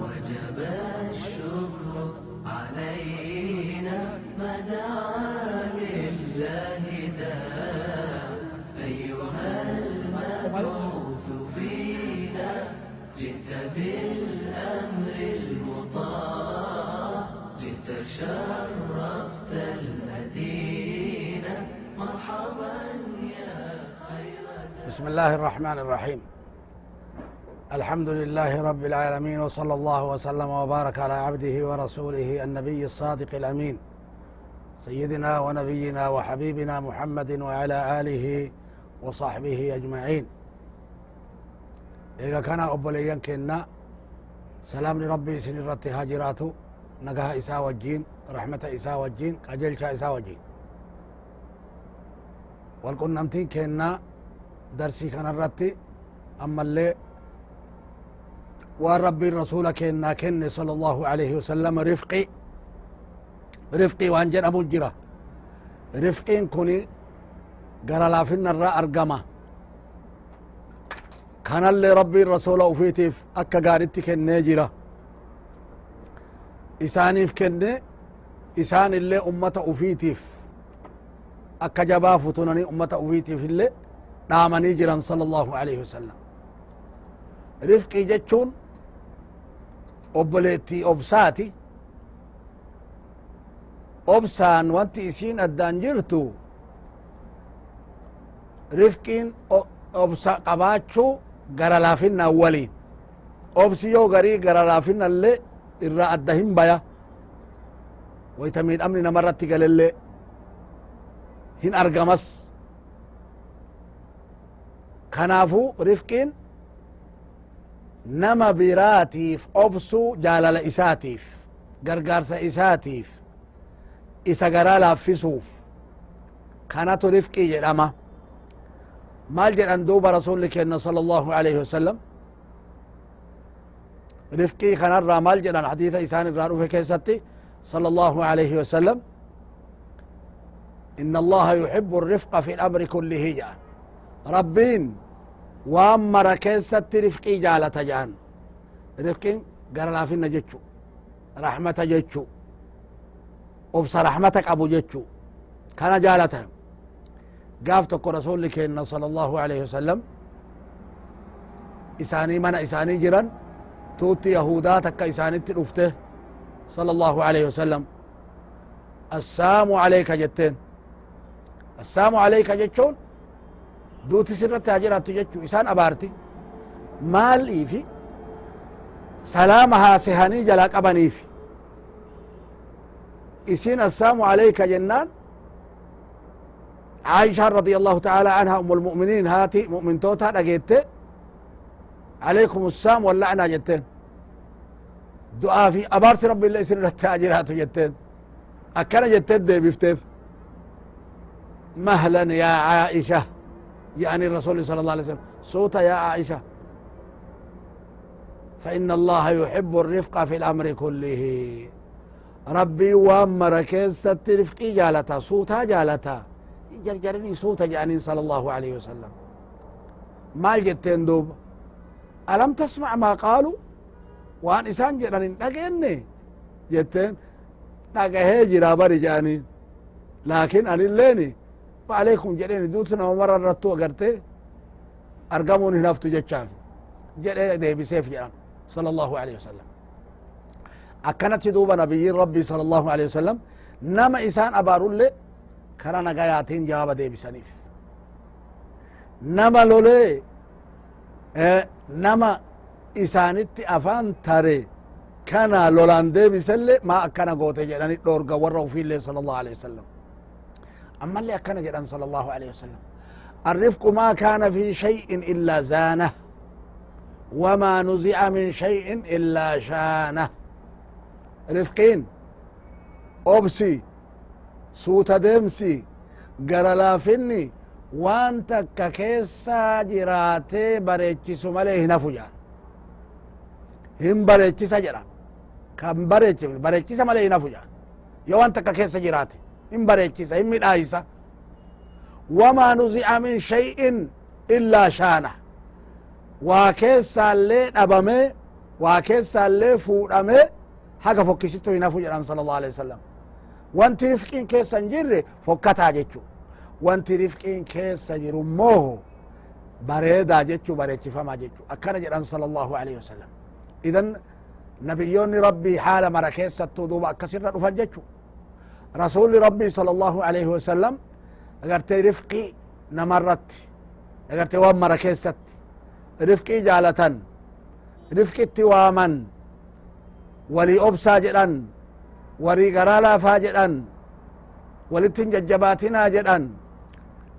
وجب الشكر علينا ما دعا لله داع أيها المبعوث فينا جئت بالأمر المطاع جئت شرفت المدينة مرحبا يا خير. بسم الله الرحمن الرحيم. الحمد لله رب العالمين، وصلى الله وسلم وبارك على عبده ورسوله النبي الصادق الأمين سيدنا ونبينا وحبيبنا محمد وعلى آله وصحبه أجمعين. إذا كان أبوليا كنا سلام لربي سنرت هاجراته نقها إساء والجين رحمة إساء والجين قجلش إساء والجين والقنمتين كنا درسي كان الرتي أما اللي وربي الرسول كنا كن صلى الله عليه وسلم رفقي وانجن أبو الجرة رفقين كوني قرى لافن الرأى أرقمة كان اللي ربي الرسول أفيتف أكا قارتي كن جرة إسانيف كن إسان اللي أمة أفيتف أكا جبافتنني أمة أفيتف اللي نامني جرا صلى الله عليه وسلم. رفقي جتشون أبليتي أبساتي أبسان وانتي إسين أدان جرتو رفقين أبسا قباتشو غرا لافن أولين أبسي يو غري غرا لافن اللي إرى أدهن بيا ويتمين أمننا مرتي قال اللي هن أرقمس كنافو رفقين نما براتيف أبسو جالال إساتيف غرغارس إساتيف إسا غرا لافسوف كانتو رفقي جرما مال جران دوب رسولك صلى الله عليه وسلم رفقي خنر مال جران حديث إسان الرانو في كيستي صلى الله عليه وسلم إن الله يحب الرفق في الأمر كله جان ربين وامر كيست رفقي جالة جان رفقين قرلا فينا جتشو رحمة جتشو وبس رحمتك أبو جتشو كان جالتها قافتك رسولك إن صلى الله عليه وسلم إساني من إساني جران توتي يهوداتك إساني تلفته صلى الله عليه وسلم السلام عليك جتين السلام عليك جتشون دوتي سرت هاجرات جتشو إسان أبارتي مال إيفي سلامها سهاني جلاك أبانيفي إسين السلام عليك جنان عائشة رضي الله تعالى عنها أم المؤمنين هاتي مؤمن توتا لقيت عليكم السلام واللعنة جتين دعاء في أبارس رب الله سر التاجرات جتين أكنا جتين دي بفتف مهلا يا عائشة يعني الرسول صلى الله عليه وسلم صوت يا عائشة فإن الله يحب الرفق في الأمر كله ربي وامر كيست رفقي جالتا صوتا جالتا جرجرني صوتا جانين صلى الله عليه وسلم ما جتين دوب ألم تسمع ما قالوا وان إسان جرانين نقيني جتين نقهي جرابري جانين لكن أن الليني وعليكم جريني دوتنا ومرة رتو أقرتي أرقموني نفتو جتشاف جريني دي بسيف جران صلى الله عليه وسلم أكنت دوب نبي ربي صلى الله عليه وسلم نما إسان أبارو اللي كان نقاياتين جواب دي بسنيف نما لولي نما إسانت أفان تاري كان لولان دي بسلي ما أكنا قوتي جلاني دورقا وروا في الله صلى الله عليه وسلم أما اللي أكنا جلان صلى الله عليه وسلم الرفق ما كان في شيء إلا زانه وما نزع من شيء إلا شانه رفقين أبسي سوتا دمسي قرلافني وانت ككيسا جراتي بريتشسو مليه نفجان هم بريتشسا جران كم بريتشسا مليه نفجان يو انت ككيسا جراتي هم بريتشسا هم مدايسا وما نزع من شيء إلا شانه waa keessaallee dhabame waa keessaallee fuudhame haga fokkisittu hinafu jedhan sala allahu alaihi wasallam wanti rifqiin keessa hin jirre fokkataa jechu wanti rifqiin keessa jiru immoo bareedaa jechu bareechifamaa jechu akkana jedhan sala allahu alaihi wasallam idan nabiyyoonni rabbii haala mara keessattuu duuba akkasirra dhufan jechu rasuli rabbii sala allahu alaihi wasallam agartee rifqii namarratti agartee waan mara keessatti rifqii jaalatan rifqitti waaman walii obsaa jedhan warii garaa laafaa jedhan walittin jajjabaatinaa jedhan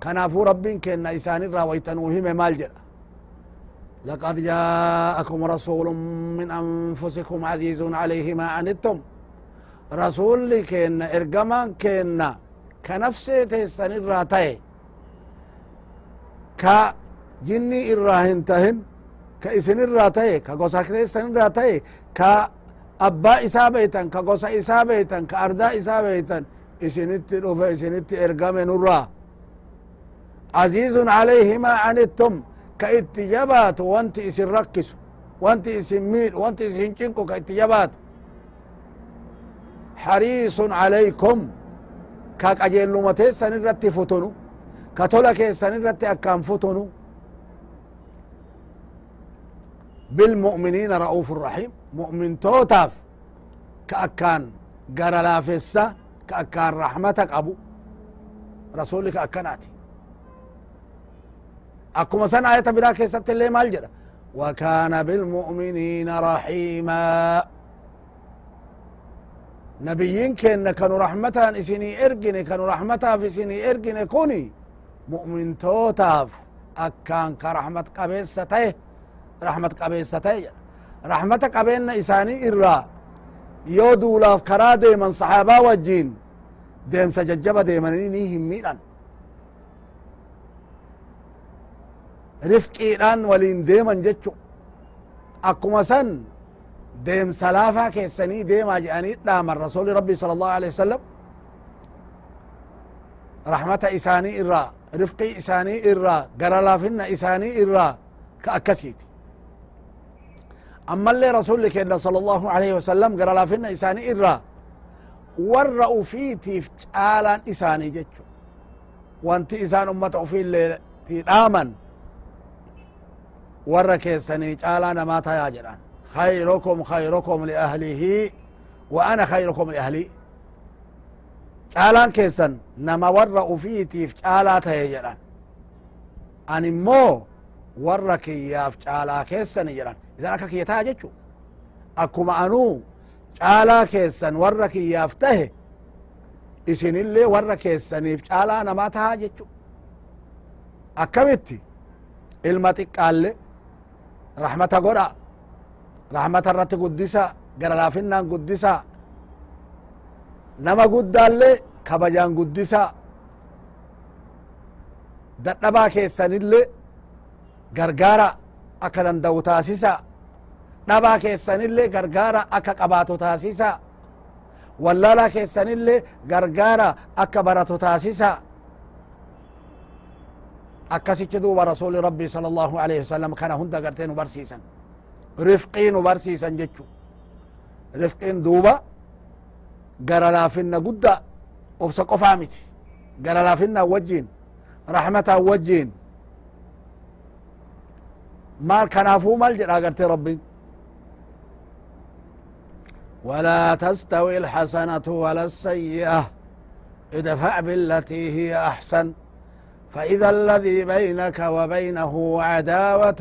kanaafuu rabbiin kenna isaanirraa waytanuu hime maal jedha لقد جاءكم رسول من أنفسكم عزيز عليه ما عنتم رسول كينا إرقمان كينا كنفسي تيسان الراتي كجني الراهن تهن كإسن الراتي كقوساك تيسان الراتي كأبا إسابيتا كقوسا إسابيتا كأردا إسابيتا إسنت رفا إسنت إرقامن الرا عزيز عليه ما عنتم كاتجابات وانت اسن ركس وانت اسن ميل وانت اسن چنكو كاتجابات حريص عليكم كاجيلومتي سنرت فتنو كتولك سنرت اكام فتنو بالمؤمنين رؤوف الرحيم مؤمن توتاف كأكان قرلافسة كأكان رحمتك أبو رسولك أكناتي أكما سن آية برا كيست اللي مال جدا وكان بالمؤمنين رحيما نبيين كانوا رحمتها اسني ارجني كانوا رحمتها في سني ارجني كوني مؤمن توتاف أكان كرحمة قبيسته رحمة قبيسته رحمة قبينا إساني إرّا يودو لاف كرا ديمن صحابة وجين ديم سججبة ديمنيني هميران rifqiidhaan waliin deeman jechu akkuma san deemsa laafaa keessanii deemaa jedhanii dhaaman rasuli rabbi sala allahu alehi wasalam rahmata isaanii irraa rifqii isaanii irraa gara laafinna isaanii irraa ka akkasiiti ammallee rasuli kenna sala allahu alaihi wasalam gara laafinna isaanii irraa warra ufiitiif caalaan isaanii jechu wanti isaan ummata ufiilleeti dhaaman warra keessanii caalaa namaa tayaa jedhan khayrukum liahlihi wa ana khayrukum liahlii caalaan keessan nama warra ufiitiif caalaa tahe jedhan an immoo warra kiyyaaf caalaa keessani jedhan isan akka kiyya taya jechu akkuma anuu caalaa keessan warra kiyyaaf tahe isinillee warra keessaniif caalaa namaa tahaa jechu akkamitti ilma xiqqaalle rahmata godha rahmata irratti guddisa gara laafinnaan guddisa nama guddaalle kabajaan guddisa dadhabaa keessanille gargaara akka danda'u taasisa dhabaa keessanille gargaara akka qabaatu taasisa wallaalaa keessanille gargaara akka baratu taasisa akkasichi duuba rasuli rabbi sala allahu alaihi wasalam kana hunda gartee nu barsiisan rifqii nu barsiisan jechu rifqiin duuba gara laafinna gudda obsa qofaa miti gara laafinna wajjiin rahmataa wajjiin maal kanaafuu maal jedha gartee rabbiin ولا تستوي الحسنة ولا السيئة ادفع بالتي هي أحسن فإذا الذي بينك وبينه عداوة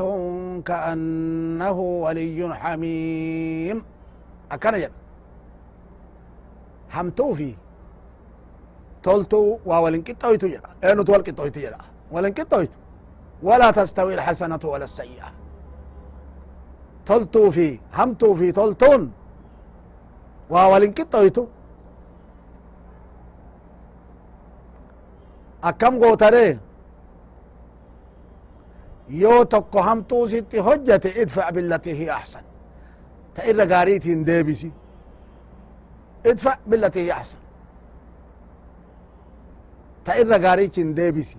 كأنه ولي حميم أكنا جد همتو في تولتو وولنكتويتو جدا اينو تولكتويتو جدا ولنكتويتو ولا تستوي الحسنة ولا السيئة تولتو في همتو في تولتون وولنكتويتو akkam gootare yoo tokko hamtuu sitti hojjate idfac billati hi ahsan ta irra gaariitiin deebisi idfac billati hi ahsan ta irra gaariitiin deebisi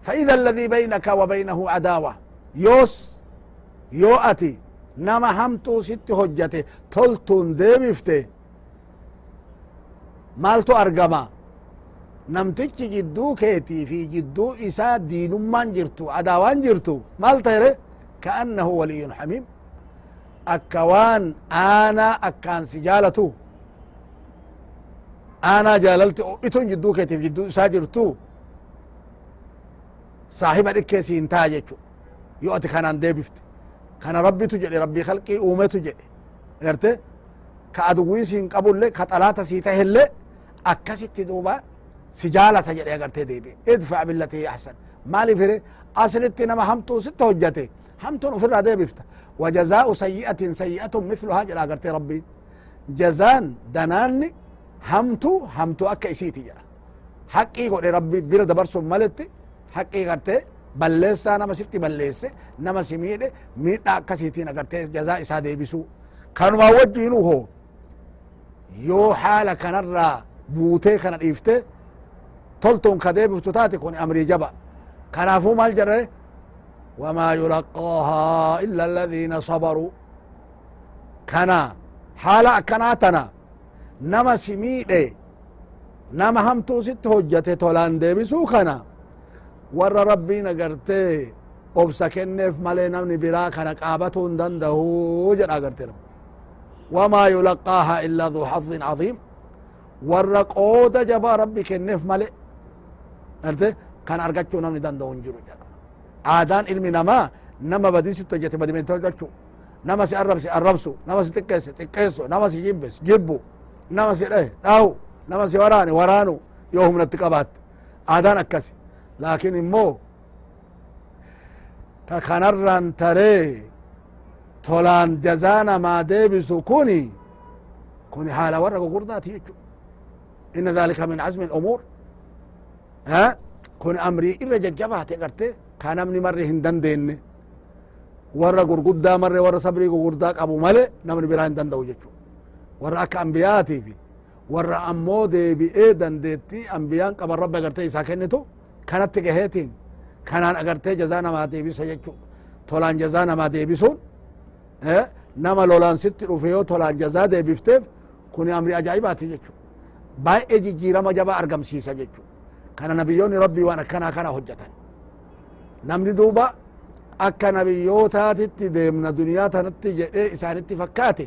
فإذا الذي بينك وبينه عداوة يوس يو أتي نما همتو ست هجته تلتون ديبفته مالتو أرقما نمتج جدو كيتي في جدو إسا دين من جرتو عداوان جرتو مال تيري كأنه ولي حميم أكوان أنا أكان سجالتو أنا جاللت إتون جدو كيتي في جدو إسا جرتو صاحب الإكيسي انتاجتو يؤتي كانان ديبفت كان ربي تجري ربي خلقي أومي تجري غرتي كأدويسين قبول لك كطلاتة سيته اللي أكست دوبا سجالة تجري غرتي ديبي ادفع بالتي أحسن مالي فري أصلت نما همتو ست هجتي همتو نفر ديبفت وجزاء سيئة سيئة مثلها جلا غرتي ربي جزان دناني همتو أكا إسيتي جلا حقي قول ربي بير دبرسو ملتي حقي غرتي بلسا نما ستي بلسة نما سميدة ميدا كسيتين أغرتي جزاء إسا ديبسو كانوا ما وجهينو هو يو حالة كنرى بوتي كان إفته تلتون كديبفتو تاتي كوني أمري جبا كنافو مال جره وما يلقاها إلا الذين صبروا كنا حالة كناتنا نما سميدة نما همتو ست هجته تولان ديبسو كنا ور ربين غرتي obsa kenneef malee namni biraa kana qaabatu hin danda'u jedha agarte rabbi wamaa yulaqaaha illaa duu hazzin caziim warra qooda jabaa rabbi kenneef male arte kan argachuu namni danda'u hin jiru jedha aadaan ilmi namaa nama badiisitti hojjete badimeentii hojjechuu nama si arrabsu nama si xiqqeessu nama si jibbu nama si dhahu nama si waraanu yoo humnatti qabaatte aadaan akkasi laakin immoo ككنران تري تولان جزانا ما ديبسو كوني حالة ورق قرداتي إن ذلك من عزم الأمور ها كوني أمري إلا ججبها تقرتي كان أمني مرة هندن ديني ورق قردا مرة ورق صبري قرداك أبو ملي نمني برا هندن دو ججو ورق أكا أنبياتي في ورق أمو دي بإيدن ديتي أنبيان قبل رب قرتي ساكنتو كانت تقهيتين kanaan agartee jazaa namaa deebisa jechu tolaan jazaa namaa deebisuun nama lolaan sitti dhufe yoo tolaan jazaa deebifteef kun amri ajaa'ibaati jechu baay'ee jijjiirama jabaa argamsiisa jechu kana nabiyyoonni rabbii waan akkanaa kana hojjetan namni duuba akka nabiyyootaatitti deemna duniyaa tanatti jedhee isaanitti fakkaate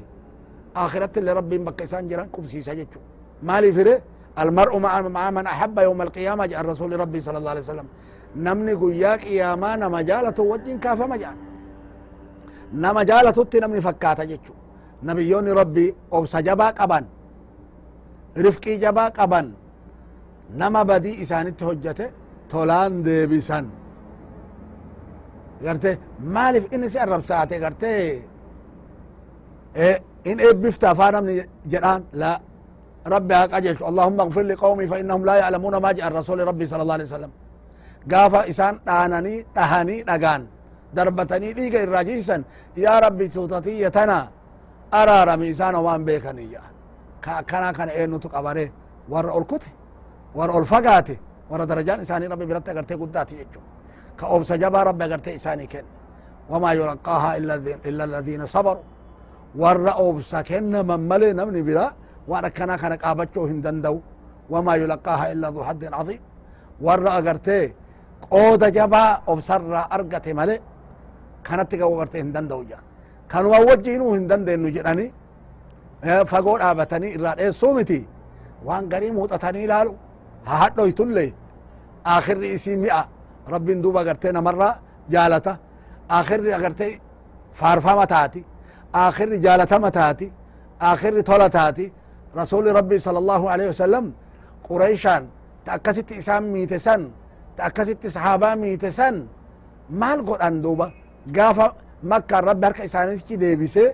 akhiratti illee rabbiin bakka isaan jiran qubsiisa jechu maaliif ire المرء مع من أحب يوم القيامة جاء الرسول ربي صلى الله عليه وسلم نمني قيا قياما نما جالته وجين كافة مجال نما جالته تي نمني فكاتا جيتشو نبيوني ربي أبسا جبا قبان رفقي جبا قبان نما بدي إساني تهجته تولان ديبسان قرتي مالف إني سي الرب ساعتي قرتي إن إبفتا فانمني جران لا ربي هاك أجل اللهم اغفر لقومي فإنهم لا يعلمون ما جاء الرسول ربي صلى الله عليه وسلم قافا إسان تهاني نقان دربتني ليك الراجيسا يا ربي سوتتيتنا أرار ميسان وان بيكني كان إنو تقبره ورأو الكته ورأو الفقاته ورأو درجان إساني ربي برتا قرتي قداتي يجو كأوبس جبا ربي قرتي إساني كن وما يلقاها إلا الذين صبروا ورأو بسكن من ملي نمني برا وانا كان قابچو هندندو وما يلقاها الا ذو حد عظيم ور اغرتي قود جبا ابصر ارغت ملي كانت غورت هندندو جا كانوا وجينو هندندن جداني فغو دابتني راد سومتي وان غري موطتني لالو هادو يتلي اخر اسي 100 رب دوبا غرتنا مره جالتا اخر اغرتي فارفا متاتي اخر جالتا متاتي اخر تولتاتي رسول ربي صلى الله عليه وسلم قريشان تأكست إسام ميتسن تأكست صحابة ميتسن مال قرآن دوبا قافا مكة ربي هرك إسانيتك ديبسي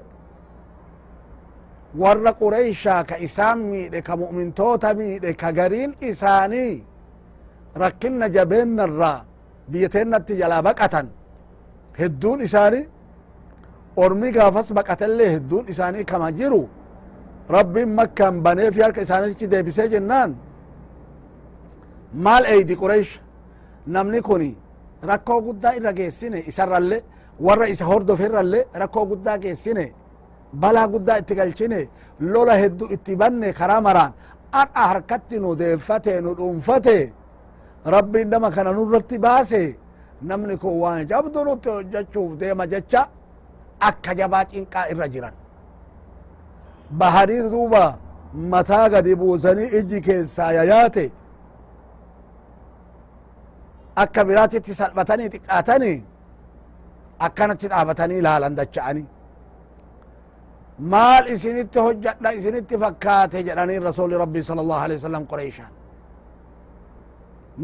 ور قريشا كإسام ميت كمؤمن توتا ميت كغرين إساني ركنا جبين الرا بيتنا تجلا بقتا هدون إساني أرمي قافس بقتا اللي هدون إساني كما جيرو ربي مكة بني في هالك إسانتك ديبسي جنان مال أيدي قريش نمني كوني ركو قدا إرا جيسيني إسر اللي warra isa hordofirralle rakkoo guddaa geessine balaa guddaa itti galchine lola heddu itti banne karaa maraan adha harkatti nu deeffate nu dhuunfate rabbiin nama kana nurratti baase namni kun waan jabdu nutti hojjechuuf deema jecha akka jabaa cinqaa irra jiran bahanii duuba mataa gadi buusanii iji keessaa yayaate akka biraatitti salphatanii xiqqaatanii akkanatti dhaabatanii ilaalan dacha'anii maal isinitti hojjadha isinitti fakkaate jedhanii rasuli rabbii sala allahu alaihi wasallam qureyshaan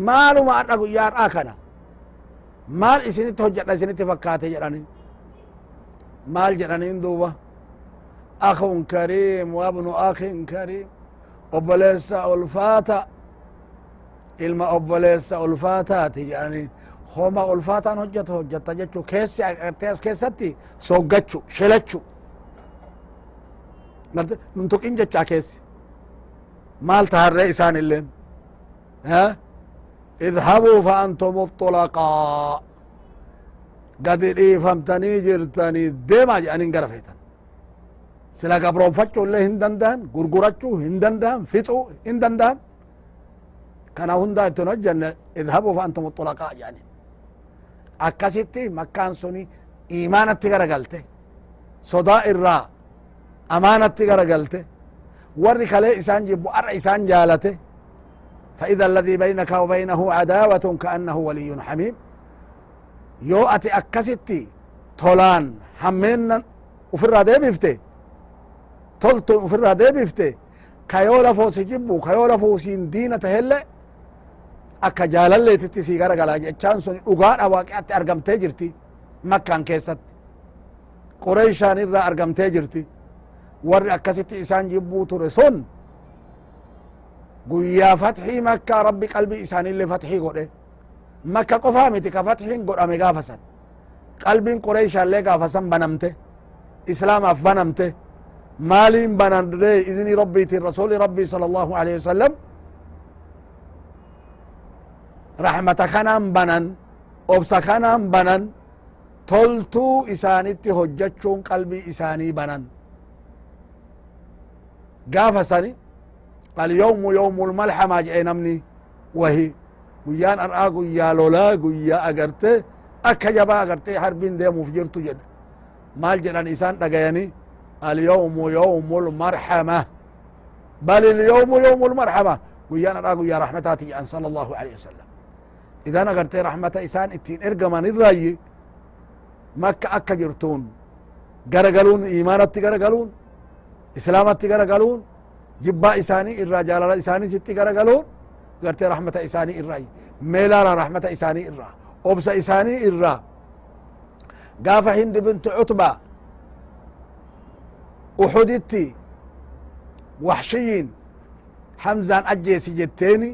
maaluma adha guyyaa har'aa kana maal isinitti hojjadha isinitti fakkaate jedhanii maal jedhaniin duuba akhun kariim wabnu akhin kariim obboleessa ulfaata ilma obboleessa ulfaataati jedhanii homa ulfaataan hojjata jechu keessi agartee as keessatti soggachu shelachu garte nun tuqin jechaa keessi maal taharree isaan illeen idhabuu fa antum طلقاء gadi dhiifamtanii jirtanii deemaa jedhaniin gara feetan sila gabroonfachuu illee hin danda'an gurgurachuu hin danda'an fixuu hin danda'an kana hundaa ittin hojjenne idhabuu fa antum طلقاء jedhaniin akkasitti makkaan suni iimaanatti gara galte sodaa irraa amaanatti gara galte warri kalee isaan jibbu arra isaan jaalate فإذا الذي بينك وبينه عداوة كأنه ولي حميم yoo ati akkasitti tolaan hammeennan ufirraa deebifte toltu ufirraa deebifte ka yoo lafoo si jibbu ka yoo lafoo siin diina tahelle akka jaalalleetitti sii gara galaa jechaan sun dhugaadha waaqeatti argamtee jirti makkaan keessatti qureyshaan irraa argamtee jirti warri akkasitti isaan jibbuu ture sun guyyaa fathii makkaa rabbi qalbii isaanillee fathii godhe makka qofaa miti ka fathiin godhame gaafasan qalbiin qureyshallee gaafasan banamte islaamaaf banamte maaliin banamte izni rabbiitiin rasuli rabbii sala allahu alaihi wasallam rahmata kanaan banan obsa kanaan banan toltuu isaanitti hojjachuun qalbii isaanii banan gaafasani alyawmu yawmu lmalhama jedhe namni wahi guyyaan ar'aa guyyaa lolaa guyyaa agarte akka jabaa agarte harbiin deemuuf jirtu jedhe maal jedhan isaan dhagayani alyawmu yawmu lmarhama bal ilyawmu yawmu lmarhama guyyaan ar'aa guyyaa rahmataati jedhan sala allahu alaihi wasallam idan agarte rahmata isaan ittiin ergaman irraayi makka akka jirtuun garagaluun iimaanatti garagaluun islaamatti garagaluun jibbaa isaanii irraa jaalala isaaniitti garagaluun garte rahmata isaanii irraa meelaala rahmata isaanii irraa obsa isaanii irraa gaafa hindi bintu cutba uxuditti waxshiyin hamzaan ajjeesi jetteeni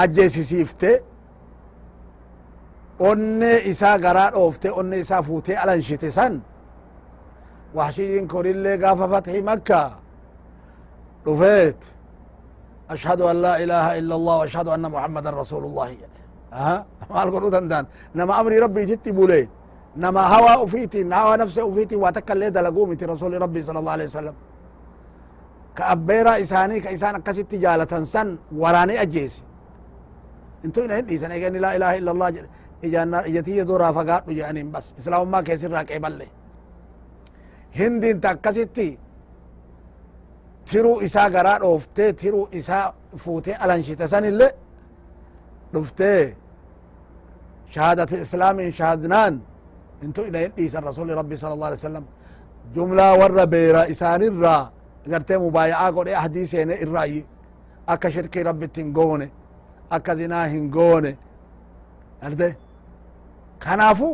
ajjeesisiifte onnee isaa garaa dhoofte onnee isaa fuutee alanshite san waxshiyin kunillee gaafa fathi makka dhufeet ashhadu an laa ilaha illa allah ashhadu anna muhammadan rasulu llahi jedhe maal godhuu danda'an nama amrii rabbiititti bule nama hawaa ufiitiin hawaa nafse ufiitiin waa takka illee dalaguu miti rasuli rabbii sala allahu alaihi wasallam ka abbeeraa isaanii ka isaan akkasitti jaalatan san waraanee ajjeesi intu ina hin dhiisan eegani laa ilaha illa allah jedhe ijatiyya duraa fagaadhu jedhaniin bas islaamummaa keessirraa qeeballe hindiin ta akkasitti tiruu isaa garaa dhooftee tiruu isaa fuutee alanshite san ille dhuftee shahaadat islaamin shahadnaan intu ina hin dhiisan rasuli rabbi sala allah alih wasallam jumlaa warra beera isaanirraa gartee mubaaya'a godhe ahdii seene irraayi akka shirkii rabbitti hin goone akka zinaa hin goone garte kanaafu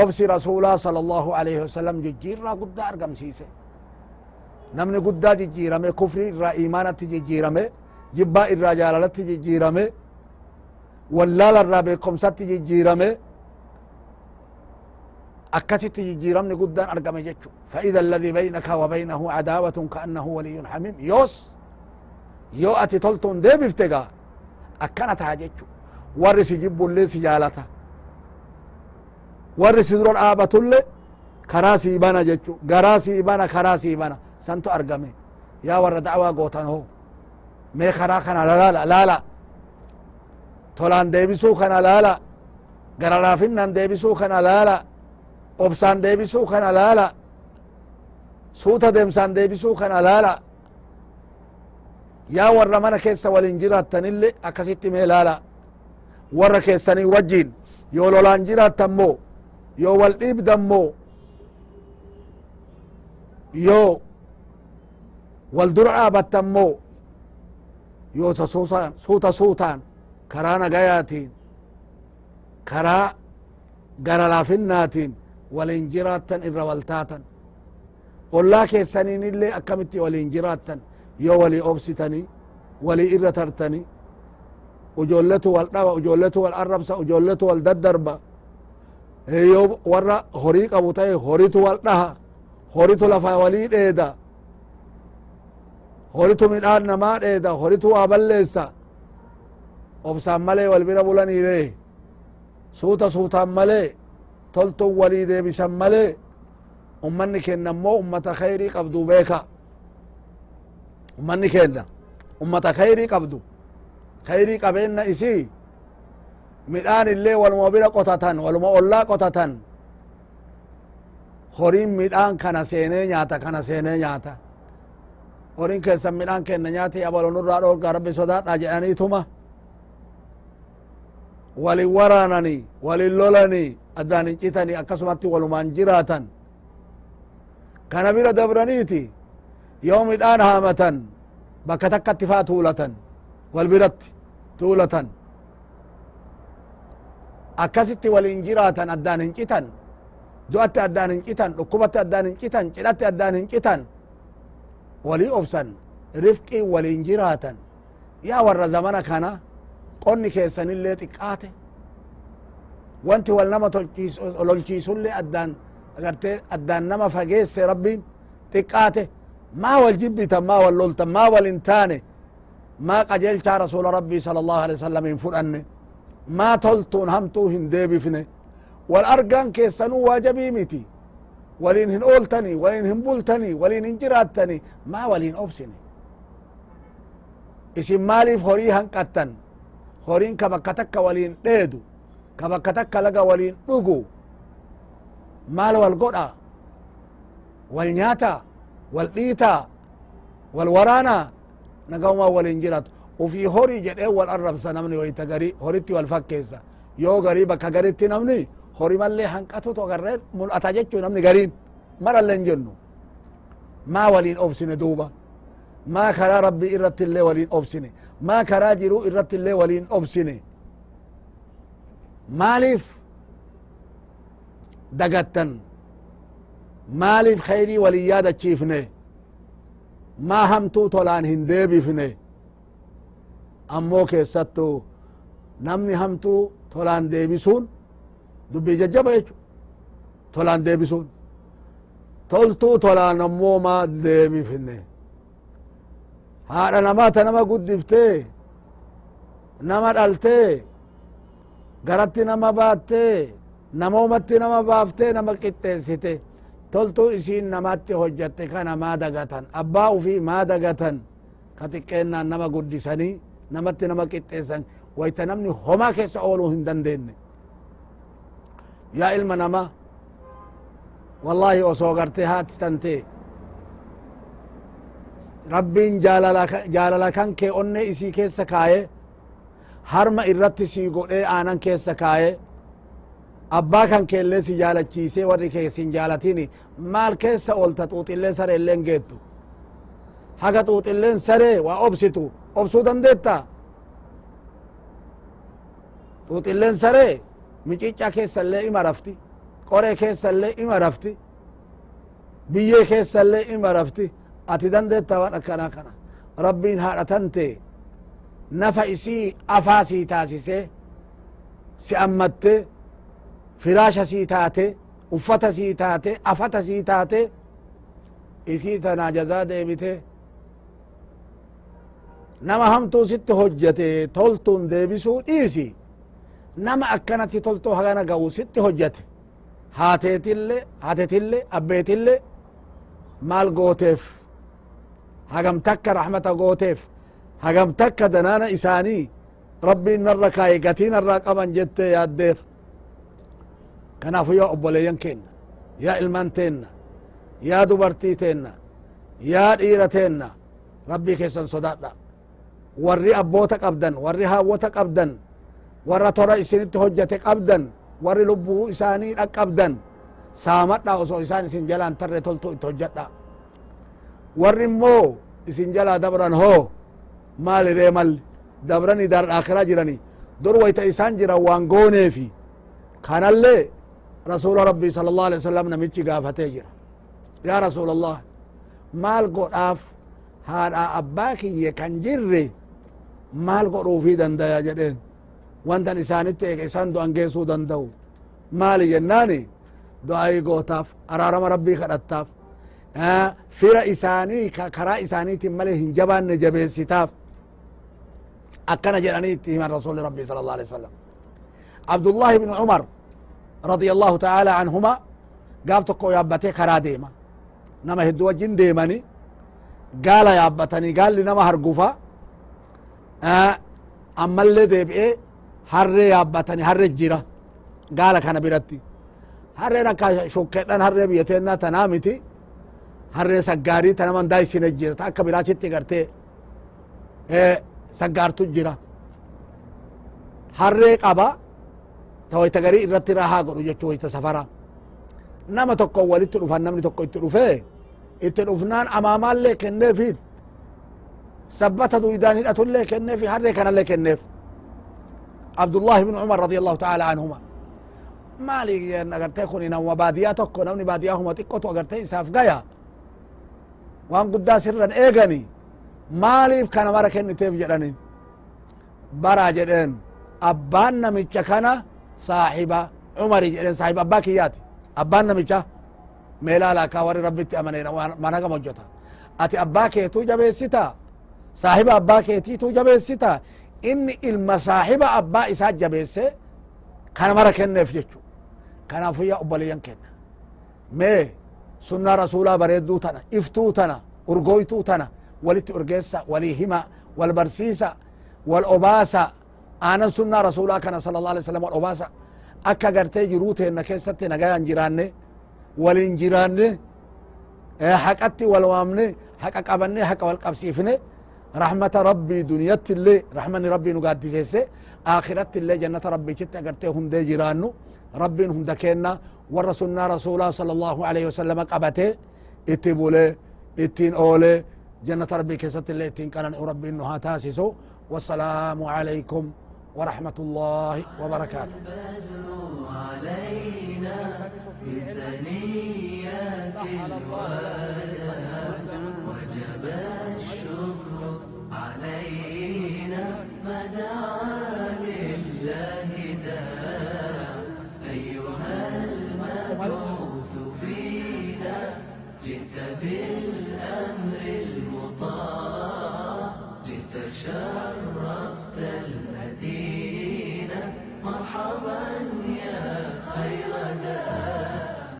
obsi rasulaa sala allahu alaihi wasallam jijjiirraa guddaa argamsiise namni guddaa jijjiirame kufri irraa iimaanatti jijjiirame jibbaa irraa jaalalatti jijjiirame wallaala irraa beekomsatti jijjiirame akkasitti jijjiiramni guddaan argame jechu faida alladii baynaka wa baynahu cadaawatun kaannahu waliyun xamim yoos yoo ati toltuun deebifte gaa akkana taha jechu warri si jibbullee si jaalata warri si dura dhaabatullee karaa sii bana jechu garaa sii bana karaa sii bana santu argame yaa warra da'waa gootan hoo mee karaa kana laala tolaan deebisuu kana laala gara laafinnan deebisuu kana laala obsaan deebisuu kana laala suuta deemsaan deebisuu kana laala yaa warra mana keessa walin jiraattanille akkasitti mee laala warra keessanii wajjiin yoo lolaan jiraattan moo yoo wal dhiibdan moo yoo wal dura dhaabattan moo yoo suuta suutaan karaa nagayaatiin karaa gara laafinnaatiin walin jiraattan irra wal taatan ollaa keessaniin illee akkamitti walin jiraattan yoo walii obsitanii walii irra tartanii ujoolletu wal dhaba ujoolletu wal arrabsa ujoolletu wal daddarba yoo warra horii qabu ta'e horitu wal dhaha horitu lafa walii dheeda horitu midhaan namaa dheeda horitu waa balleessa obsaan malee wal bira bulaniire suuta suutaan malee toltun walii deebisan malee ummanni kenna ammoo ummata khayrii qabdu beeka ummanni kenna ummata khayrii qabdu khayrii qabeenna isii midhaan illee waluma bira qotatan waluma ollaa qotatan horiin midhaan kana seenee nyaata kana seenee nyaata horiin keessan midhaan kenna nyaati abalonurraa dhoorgaa rabbi sodaadha jedhaniituma walin waraananii walin lolanii addaan hin citanii akkasumatti walumaan jiraatan kana bira dabraniiti yoo midhaan haamatan bakka takkatti faa tuulatan wal biratti tuulatan akkasitti walin jiraatan addaan hin citan du'atti addaan hin citan dhukkubatti addaan hin citan cidhatti addaan hin citan walii obsan rifqii walin jiraatan yaa warra zamana kana qonni keessanillee xiqqaate wanti wal nama lolchiisullee addaan agartee addaan nama fageesse rabbiin xiqqaate maa wal jibbitan maa wal loltan maa wal hin taane maa qajeelchaa rasuula rabbii sala allahu alaihi wasallam hin fudhanne maa toltuun hamtuu hin deebifne wal argaan keessanuu waajabii miti waliin hin ooltanii waliin hin bultanii waliin hin jiraattanii maa waliin obsine isin maaliif horii hanqattan horiin ka bakka takka waliin dheedu ka bakka takka laga waliin dhugu maal wal godha wal nyaata wal dhiita wal waraana nagaumaa waliin jiratu ufii horii jedhee wal arrabsa namni wayta garii horitti wal fakkeessa yoo garii bakka garitti namni hori mallee hanqatutu agarree mul'ata jechuu namni gariin maralleen jennu maa waliin obsine duuba maa karaa rabbii irratti illee waliin obsine maa karaa jiruu irratti illee waliin obsine maaliif dagattan maaliif khayrii walin yaadachiifne maa hamtuu tolaan hin deebifne ammoo keessattu namni hamtuu tolaan deebisuun dubbii jajjaba jechu tolaan deebisuun toltuu tolaan ammoo maa deebifne haadha namaata nama guddiftee nama dhaltee garatti nama baattee namoomatti nama baaftee nama qixxeessite toltuu isiin namatti hojjatte kana maa dagatan abbaa ufii maa dagatan ka xiqqeennaan nama guddisanii namatti nama qixxeessan wayta namni homaa keessa ooluu hin dandeenye yaa ilma nama wallahi osoo gartee haati tante rabbiin jaalala kan kee onne isii keessa kaaye harma irratti sii godhee aanan keessa kaaye abbaa kan keellee si jaalachiisee warri kee sin jaalatini maal keessa oolta xuuxillee saree illeen geettu haga xuuxilleen saree waa obsitu obsuu dandeetta xuuxilleen saree micicca keessa illee ima rafti qoree keessa illee ima rafti biyyee keessa illee ima rafti ati dandeetta waan akkanaa kana rabbiin haadha tante nafa isii afaa sii taasisee si ammatte firaasha sii taate uffata sii taate afata sii taate isii tanaa jazaa deebite nama hamtuu sitti hojjate toltuun deebisuu dhiisi nama akkanatti toltuu hagana ga'u sitti hojjate haatetille abbeetille maal gooteef hagam takka rahmata gooteef hagam takka danaana isaanii rabbiin narra kaaye gatii narraa qaban jette yaaddeef kanaafu yaa obboleeyyan keenna yaa ilmaan teenna yaa dubartii teenna yaa dhiira teenna rabbii keessan sodaadha warri abboota qabdan warri haawwota qabdan warra tora isinitti hojjate qabdan warri lubbuu isaanii dhaqqabdan saamadha osoo isaan isin jalaan tarre toltu itti hojjadha warri immoo isin jalaa dabran hoo maaliree malli dabrani dar akhiraa jirani dur wayta isaan jiran waan gooneefi kanallee rasuula rabbii sala allahu alaihi wasallam namichi gaafatee jira yaa rasuula allah maal godhaaf haadha abbaa kiyye kan jirre maal godhuufii dandaya jedheen wantan isaanitti eege isaan du'an geessuu danda'u maali jennaani du'aayii gootaaf araarama rabbii kadhattaaf fira isaanii karaa isaaniitiin malee hin jabaanne jabeessitaaf akkana jedhanii itti himan rasuli rabbii sala allah alih wasalam abdullahi ibnu umar radia allahu taala anhuma gaaf tokko yaabbatee karaa deema nama heddu wajjin deemani gaala yaabbatanii gaalli nama hargufa ammallee deebi'ee harree yaabbatanii harre jira gaala kana biratti harreen akka shukkedhan harree biyya teennaa tanaa miti harree saggaarii ta naman daayisine jira ta akka biraachitti gartee saggaartu jira harree qaba ta wayta garii irratti rahaa godhu jechuu wayta safara nama tokko walitti dhufan namni tokko itti dhufe itti dhufnaan amaamaallee kenneefit sabbata duydaan hidhatullee kenneefi harree kanallee kenneef abdullahi ibnu umar radi allahu taala anhuma maali agartee kun nama baadiyaa tokko namni baadiyaa huma xiqqotu agartee isaaf gaya waan guddaa sirran eegani maaliif kana mara kenniteef jedhani bara jedheen abbaan namicha kana saahiba umari jedheen saahiba abbaa kiyyaati abbaan namicha meelaalaakaa warri rabbitti amaneedha managam hojjeta ati abbaa keetuu jabeessita saahiba abbaa keetiituu jabeessita inni ilma saahiba abbaa isaa jabeesse kana mara kenneef jechu kanaafu yaa obboleeyyan kenna mee sunnaa rasuulaa bareedduu tana iftuu tana urgoytuu tana walitti urgeessa walii hima wal barsiisa wal obaasa aanan sunnaa rasuulaa kana sala allah alih wasalam wal obaasa akka gartee jiruu teenna keessatti nagayan jiraanne walin jiraanne haqatti wal waamne haqa qabanne haqa wal qabsiifne rahmata rabbii duniyatti illee rahmanni rabbii nu gaaddiseesse akhiratti illee jannata rabbichitti agartee hundee jiraannu rabbiin hunda kenna warra sunnaa rasuulaa sala allahu alaihi wasalama qabate itti bule ittiin oole jannata rabbii keessatti illee ittiin qanani'u rabbiin nu haa taasisu wassalaamu alaykum ورحمة الله وبركاته علينا بثنيات الوداع وجب الشكر علينا ما دعا لله داع أيها المبعوث فينا جئت بالأمر